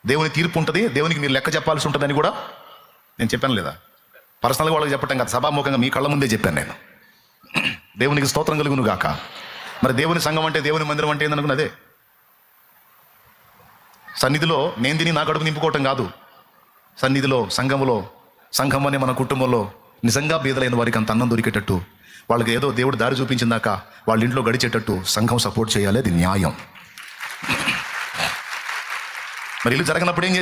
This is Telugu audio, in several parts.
దేవుని తీర్పు ఉంటుంది, దేవునికి మీరు లెక్క చెప్పాల్సి ఉంటుందని కూడా నేను చెప్పాను లేదా? పర్సనల్గా వాళ్ళకి చెప్పటం కాదు, సభాముఖంగా మీ కళ్ళ ముందే చెప్పాను నేను. దేవునికి స్తోత్రం కలుగును గాక. మరి దేవుని సంఘం అంటే, దేవుని మందిరం అంటే ఏందనుకున్నదే. సన్నిధిలో నేను తిని నా కడుపు నింపుకోవటం కాదు. సన్నిధిలో, సంఘం అనే మన కుటుంబంలో నిజంగా బీదలైన వారికి అంత అన్నం దొరికేటట్టు, వాళ్ళకి ఏదో దేవుడు దారి చూపించిందాక వాళ్ళ ఇంట్లో గడిచేటట్టు సంఘం సపోర్ట్ చేయాలి. అది న్యాయం. మరి ఇల్లు జరగనప్పుడు ఏం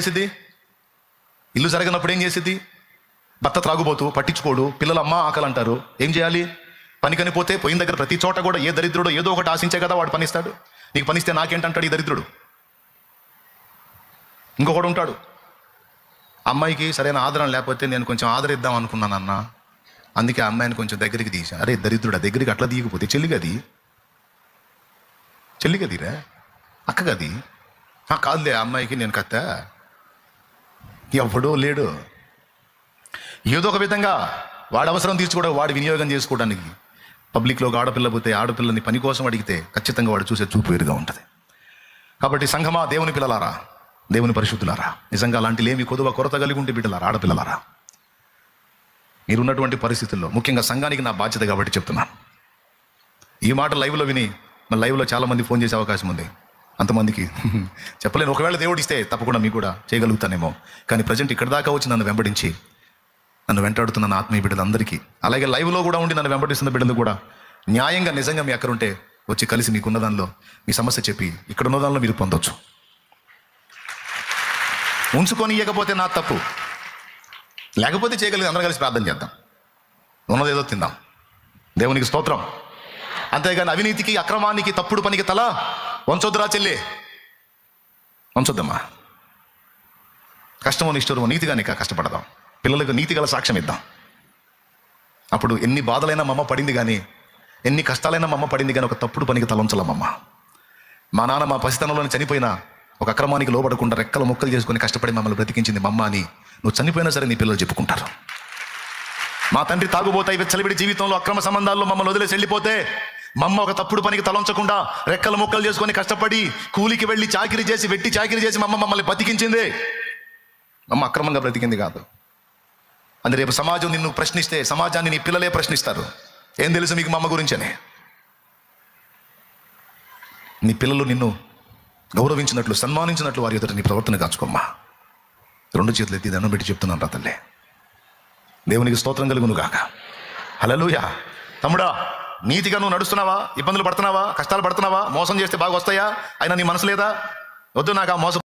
చేసిద్ది? భర్త త్రాగుబోతూ, పట్టించుకోడు, పిల్లలు అమ్మ ఆకలి అంటారు, ఏం చేయాలి? పనికని పోతే పోయిన దగ్గర ప్రతి చోట కూడా ఏ దరిద్రుడో ఏదో ఒకటి ఆశించే కదా వాడు పనిస్తాడు. నీకు పనిస్తే నాకేంటంటాడు ఈ దరిద్రుడు. ఇంకొకడు ఉంటాడు, అమ్మాయికి సరైన ఆదరణ లేకపోతే నేను కొంచెం ఆదరిద్దాం అనుకున్నాను అన్న, అందుకే ఆ అమ్మాయిని కొంచెం దగ్గరికి తీసా. అరే దరిద్రుడా, దగ్గరికి అట్లా తీయకపోతే చెల్లిగదిరా, అక్కగది కాదులే, ఆ అమ్మాయికి నేను కత్తా. ఎవడో లేడు. ఏదో ఒక విధంగా వాడి అవసరం తీర్చుకోవడం, వాడి వినియోగం చేసుకోవడానికి పబ్లిక్లో ఒక ఆడపిల్ల పోతే ఆడపిల్లని పని కోసం అడిగితే ఖచ్చితంగా వాడు చూసే చూపు వేరుగా ఉంటుంది. కాబట్టి సంఘమా, దేవుని పిల్లలారా, దేవుని పరిశుద్ధులారా, నిజంగా అలాంటి లేమి కొరత కలిగి ఉంటే బిడ్డలారా, ఆడపిల్లలారా, మీరున్నటువంటి పరిస్థితుల్లో ముఖ్యంగా సంఘానికి నా బాధ్యత కాబట్టి చెప్తున్నాను. ఈ మాట లైవ్లో విని మన లైవ్లో చాలామంది ఫోన్ చేసే అవకాశం ఉంది. అంతమందికి చెప్పలేను. ఒకవేళ దేవుడు ఇస్తే తప్పకుండా మీకు కూడా చేయగలుగుతానేమో. కానీ ప్రజెంట్ ఇక్కడ దాకా వచ్చి నన్ను వెంబడించి నన్ను వెంటాడుతున్న ఆత్మీయ బిడ్డలందరికీ, అలాగే లైవ్లో కూడా ఉండి నన్ను వెంబడిస్తున్న బిడ్డలు కూడా న్యాయంగా నిజంగా మీ అక్కరుంటే వచ్చి కలిసి మీకున్న దానిలో మీ సమస్య చెప్పి ఇక్కడ ఉన్న దానిలో మీరు పొందొచ్చు. ఉంచుకొని ఇవ్వకపోతే నా తప్పు, లేకపోతే చేయగలిగి అందరం కలిసి ప్రార్థన చేద్దాం, ఉన్నదేదో తిందాం. దేవునికి స్తోత్రం. అంతేగాని అవినీతికి, అక్రమానికి, తప్పుడు పనికి తల వంచొద్దురా చెల్లి, వంచొద్దమ్మా. కష్టమో నిష్ఠూరమో నీతిగానే కష్టపడదాం, పిల్లలకు నీతిగల సాక్ష్యం ఇద్దాం. అప్పుడు ఎన్ని బాధలైనా మమ్మ పడింది కానీ, ఎన్ని కష్టాలైనా మమ్మ పడింది కానీ ఒక తప్పుడు పనికి తలంచలమ్మమ్మ. మా నాన్న మా పసితనంలో చనిపోయినా ఒక అక్రమానికి లోబడకుండా రెక్కలు మొక్కలు చేసుకొని కష్టపడి మమ్మల్ని బ్రతికించింది మమ్మ అని నువ్వు చనిపోయినా సరే నీ పిల్లలు చెప్పుకుంటారు. మా తండ్రి తాగుబోతాయి వెచ్చలిబడి జీవితంలో అక్రమ సంబంధాల్లో మమ్మల్ని వదిలేసి వెళ్ళిపోతే మమ్మ ఒక తప్పుడు పనికి తలంచకుండా రెక్కలు మొక్కలు చేసుకొని కష్టపడి కూలికి వెళ్ళి చాకిరీ చేసి, వెట్టి చాకిరీ చేసి మమ్మల్ని బతికించింది. మమ్మ అక్రమంగా బ్రతికింది కాదు. అని రేపు సమాజం నిన్ను ప్రశ్నిస్తే సమాజాన్ని నీ పిల్లలే ప్రశ్నిస్తారు. ఏం తెలుసు మీకు మమ్మ గురించని? నీ పిల్లలు నిన్ను గౌరవించినట్లు, సన్మానించినట్లు వారి ఎదుట నీ ప్రవర్తన కాచుకోమ్మా. 2 చేతులు ఎత్తి దండం పెట్టి చెప్తున్నాను రా తల్లే. దేవునికి స్తోత్రం కలుగును గాక. హల్లెలూయా. తమ్ముడా, నీతిగా నువ్వు నడుస్తున్నావా? ఇబ్బందులు పడుతున్నావా? కష్టాలు పడుతున్నావా? మోసం చేస్తే బాగా వస్తాయా? అయినా నీ మనసు లేదా? వద్దు నాకు ఆ మోసం